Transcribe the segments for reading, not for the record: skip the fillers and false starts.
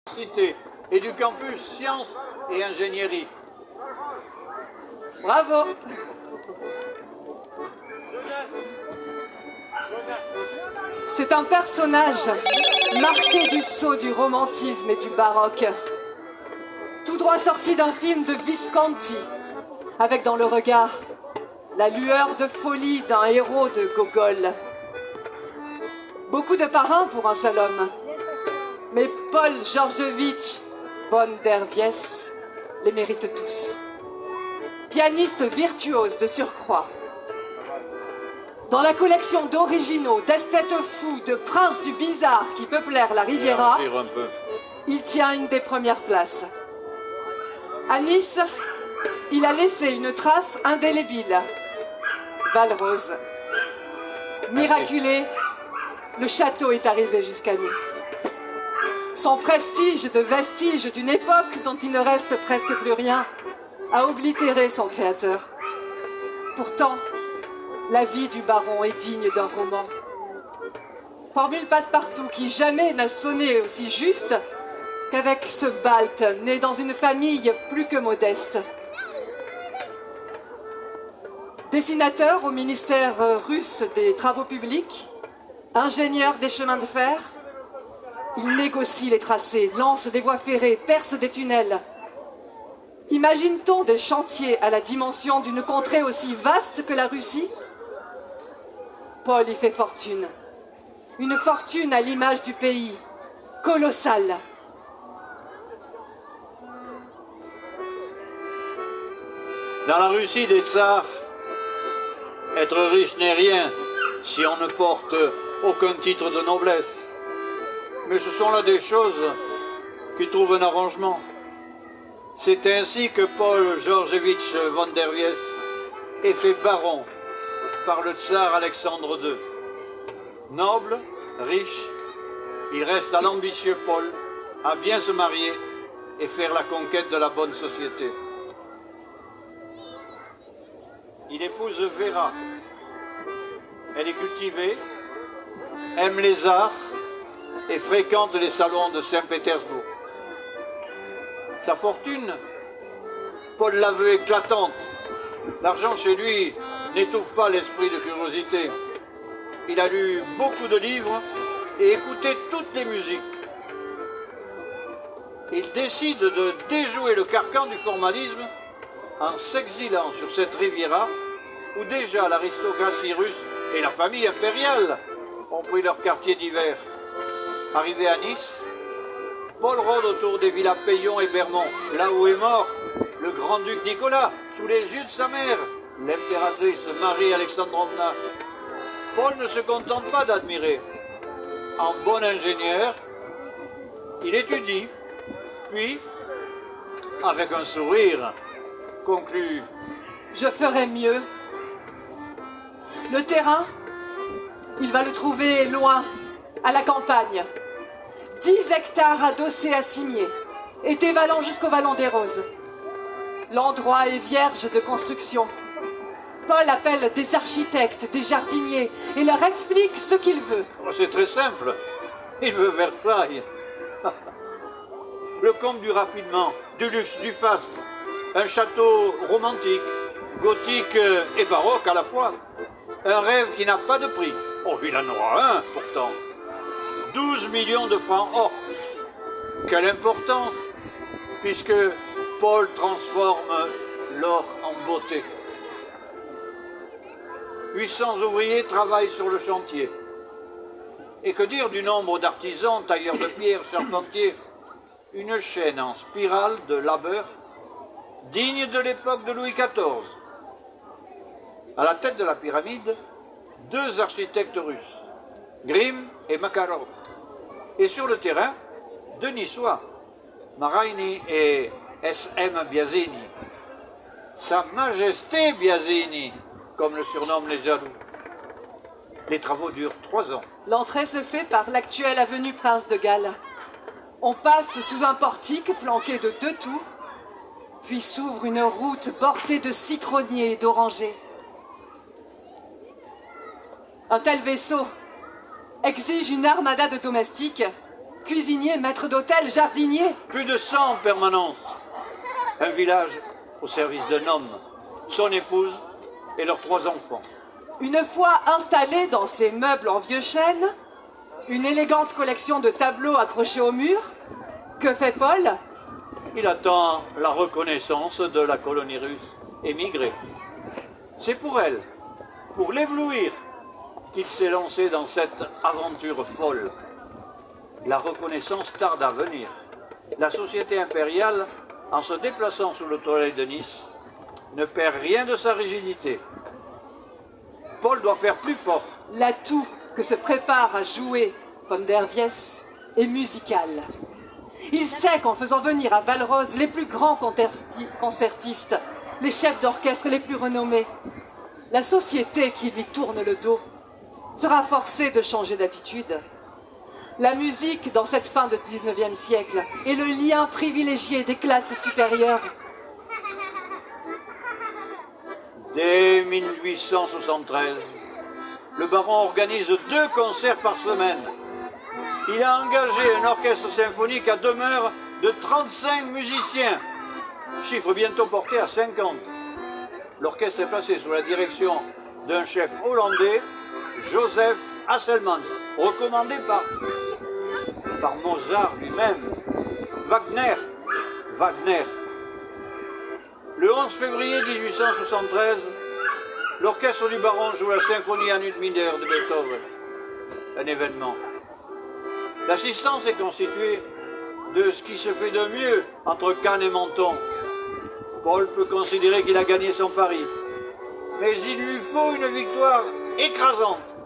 Cité et du campus Sciences et Ingénierie. Bravo. C'est un personnage marqué du sceau du romantisme et du baroque. Tout droit sorti d'un film de Visconti, avec dans le regard la lueur de folie d'un héros de Gogol. Beaucoup de parrains pour un seul homme, mais Paul Georgevitch von der Wies les mérite tous. Pianiste virtuose de surcroît. Dans la collection d'originaux, d'esthètes fous, de princes du bizarre qui peuplèrent la Riviera, il tient une des premières places. À Nice, il a laissé une trace indélébile. Valrose. Miraculé, le château est arrivé jusqu'à nous. Son prestige de vestige d'une époque dont il ne reste presque plus rien a oblitéré son créateur. Pourtant, la vie du baron est digne d'un roman. Formule passe-partout qui jamais n'a sonné aussi juste qu'avec ce Balte, né dans une famille plus que modeste. Dessinateur au ministère russe des Travaux publics, ingénieur des chemins de fer, il négocie les tracés, lance des voies ferrées, perce des tunnels. Imagine-t-on des chantiers à la dimension d'une contrée aussi vaste que la Russie ? Paul y fait fortune. Une fortune à l'image du pays, colossale. Dans la Russie des tsars, être riche n'est rien si on ne porte aucun titre de noblesse. Mais ce sont là des choses qui trouvent un arrangement. C'est ainsi que Paul Georgevitch von der Wies est fait baron par le tsar Alexandre II. Noble, riche, il reste à l'ambitieux Paul à bien se marier et faire la conquête de la bonne société. Il épouse Vera. Elle est cultivée, aime les arts et fréquente les salons de Saint-Pétersbourg. Sa fortune, Paul la veut éclatante. L'argent chez lui n'étouffe pas l'esprit de curiosité. Il a lu beaucoup de livres et écouté toutes les musiques. Il décide de déjouer le carcan du formalisme en s'exilant sur cette Riviera où déjà l'aristocratie russe et la famille impériale ont pris leur quartier d'hiver. Arrivé à Nice, Paul rôde autour des villas Payon et Bermond, là où est mort le grand-duc Nicolas, sous les yeux de sa mère, l'impératrice Marie-Alexandrovna. Paul ne se contente pas d'admirer. En bon ingénieur, il étudie, puis, avec un sourire, conclut « Je ferai mieux. Le terrain, il va le trouver loin, à la campagne. 10 hectares adossés à cimier, équivalent jusqu'au Vallon des Roses. L'endroit est vierge de construction. Paul appelle des architectes, des jardiniers, et leur explique ce qu'il veut. C'est très simple. Il veut Versailles. Le comble du raffinement, du luxe, du faste. Un château romantique, gothique et baroque à la fois. Un rêve qui n'a pas de prix. Oh, il en aura un, pourtant. 12 millions de francs or. Quelle importance, puisque Paul transforme l'or en beauté. 800 ouvriers travaillent sur le chantier. Et que dire du nombre d'artisans, tailleurs de pierre, charpentiers? Une chaîne en spirale de labeur digne de l'époque de Louis XIV. À la tête de la pyramide, 2 architectes russes, Grimm et Makarov. Et sur le terrain, 2 Niçois, Maraini et S.M. Biasini. Sa Majesté Biasini, comme le surnomment les jaloux. Les travaux durent 3 ans. L'entrée se fait par l'actuelle avenue Prince de Galles. On passe sous un portique flanqué de 2 tours, puis s'ouvre une route bordée de citronniers et d'orangers. Un tel vaisseau exige une armada de domestiques cuisinier, maître d'hôtel, jardinier. Plus de 100 en permanence. Un village au service d'un homme, son épouse et leurs 3 enfants. Une fois installé dans ses meubles en vieux chêne, une élégante collection de tableaux accrochés au mur, que fait Paul? Il attend la reconnaissance de la colonie russe émigrée. C'est pour elle, pour l'éblouir, qu'il s'est lancé dans cette aventure folle. La reconnaissance tarde à venir. La société impériale, en se déplaçant sous le soleil de Nice, ne perd rien de sa rigidité. Paul doit faire plus fort. L'atout que se prépare à jouer von der Wies est musical. Il sait qu'en faisant venir à Valrose les plus grands concertistes, les chefs d'orchestre les plus renommés, la société qui lui tourne le dos sera forcée de changer d'attitude. La musique, dans cette fin de 19e siècle, est le lien privilégié des classes supérieures. Dès 1873, le baron organise 2 concerts par semaine. Il a engagé un orchestre symphonique à demeure de 35 musiciens, chiffre bientôt porté à 50. L'orchestre est placé sous la direction d'un chef hollandais, Joseph Hasselmans, recommandé par Mozart lui-même. Wagner. Le 11 février 1873, l'orchestre du baron joue la symphonie en une mineure de Beethoven. Un événement. L'assistance est constituée de ce qui se fait de mieux entre Cannes et Menton. Paul peut considérer qu'il a gagné son pari. Mais il lui faut une victoire écrasante.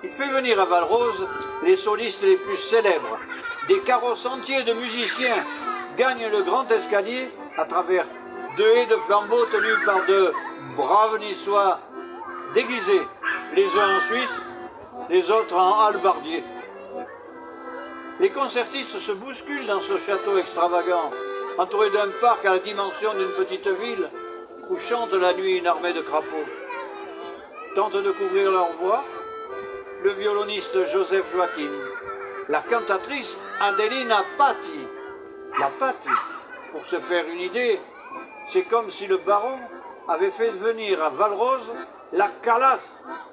Il fait venir à Valrose les solistes les plus célèbres. Des carrosses entiers de musiciens gagnent le grand escalier à travers 2 haies de flambeaux tenus par de braves niçois déguisés, les uns en Suisse, les autres en hallebardiers. Les concertistes se bousculent dans ce château extravagant, entouré d'un parc à la dimension d'une petite ville, où chante la nuit une armée de crapauds. Tente de couvrir leur voix le violoniste Joseph Joachim, la cantatrice Adelina Patti. La Patti, pour se faire une idée, c'est comme si le baron avait fait venir à Valrose la Calas.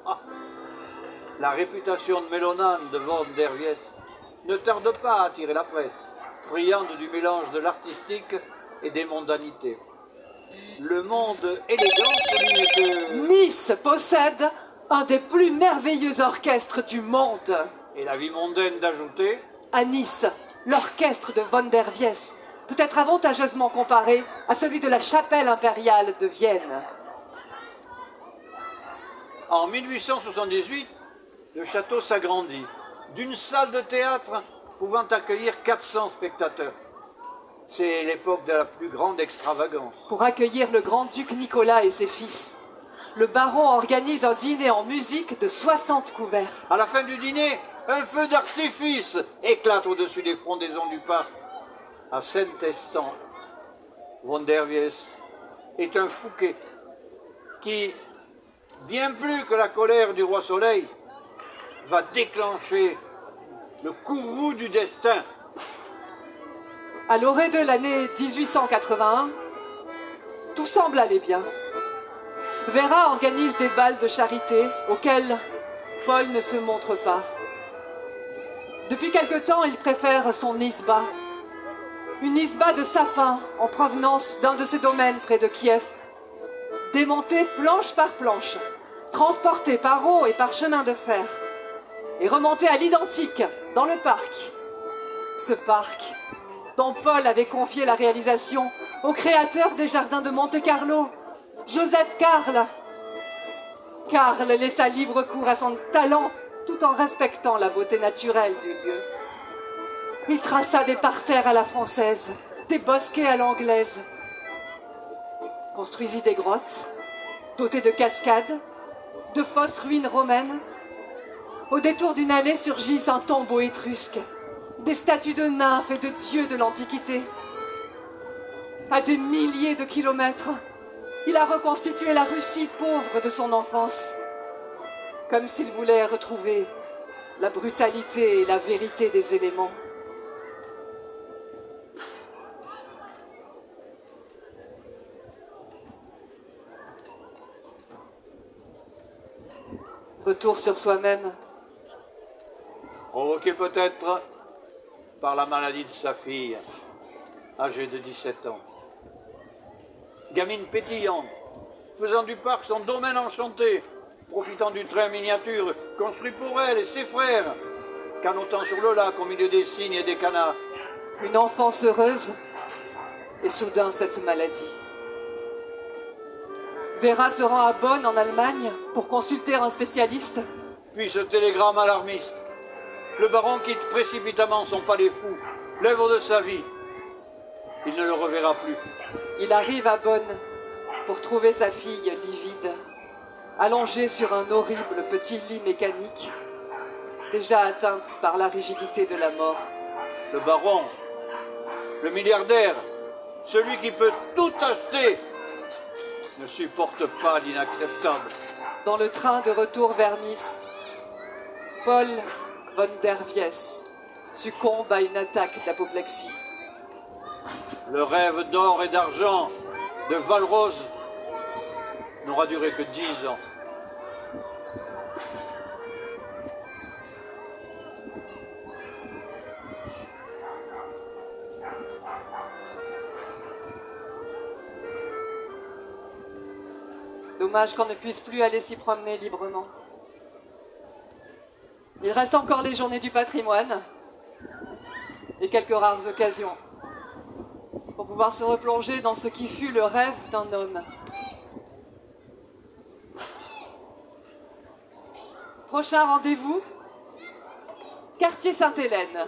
Ah. La réputation de mélomane de von der Wies ne tarde pas à attirer la presse, friande du mélange de l'artistique et des mondanités. Le monde élégant souligne que Nice possède un des plus merveilleux orchestres du monde. Et la vie mondaine d'ajouter À Nice, l'orchestre de von der Wies peut être avantageusement comparé à celui de la chapelle impériale de Vienne. En 1878, le château s'agrandit, d'une salle de théâtre pouvant accueillir 400 spectateurs. C'est l'époque de la plus grande extravagance. Pour accueillir le grand-duc Nicolas et ses fils, le baron organise un dîner en musique de 60 couverts. À la fin du dîner, un feu d'artifice éclate au-dessus des frondaisons du parc. À Saint-Estan, von der Wies est un Fouquet qui, bien plus que la colère du roi Soleil, va déclencher le courroux du destin. À l'orée de l'année 1881, tout semble aller bien. Vera organise des bals de charité auxquels Paul ne se montre pas. Depuis quelque temps, il préfère son isba. Une isba de sapin en provenance d'un de ses domaines près de Kiev. Démontée planche par planche, transportée par eau et par chemin de fer, et remontée à l'identique dans le parc. Ce parc dont Paul avait confié la réalisation au créateur des jardins de Monte-Carlo, Joseph Karl. Karl laissa libre cours à son talent tout en respectant la beauté naturelle du lieu. Il traça des parterres à la française, des bosquets à l'anglaise, construisit des grottes dotées de cascades, de fausses ruines romaines. Au détour d'une allée surgissent un tombeau étrusque, des statues de nymphes et de dieux de l'Antiquité. À des milliers de kilomètres, il a reconstitué la Russie pauvre de son enfance, comme s'il voulait retrouver la brutalité et la vérité des éléments. retour sur soi-même. Provoqué peut-être par la maladie de sa fille, âgée de 17 ans. Gamine pétillante, faisant du parc son domaine enchanté, profitant du train miniature construit pour elle et ses frères, canotant sur le lac au milieu des cygnes et des canards. Une enfance heureuse, et soudain cette maladie. Vera se rend à Bonn, en Allemagne, pour consulter un spécialiste. Puis ce télégramme alarmiste. Le baron quitte précipitamment son palais fou, l'œuvre de sa vie. Il ne le reverra plus. Il arrive à Bonn pour trouver sa fille livide, allongée sur un horrible petit lit mécanique, déjà atteinte par la rigidité de la mort. Le baron, le milliardaire, celui qui peut tout acheter, ne supporte pas l'inacceptable. Dans le train de retour vers Nice, Paul von der Wies succombe à une attaque d'apoplexie. Le rêve d'or et d'argent de Valrose n'aura duré que 10 ans. Dommage qu'on ne puisse plus aller s'y promener librement. Il reste encore les journées du patrimoine et quelques rares occasions pour pouvoir se replonger dans ce qui fut le rêve d'un homme. Prochain rendez-vous, quartier Sainte-Hélène.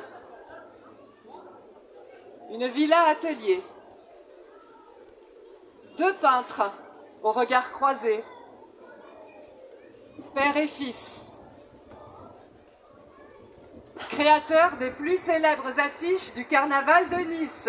Une villa atelier. 2 peintres au regard croisé. Père et fils. Créateurs des plus célèbres affiches du carnaval de Nice.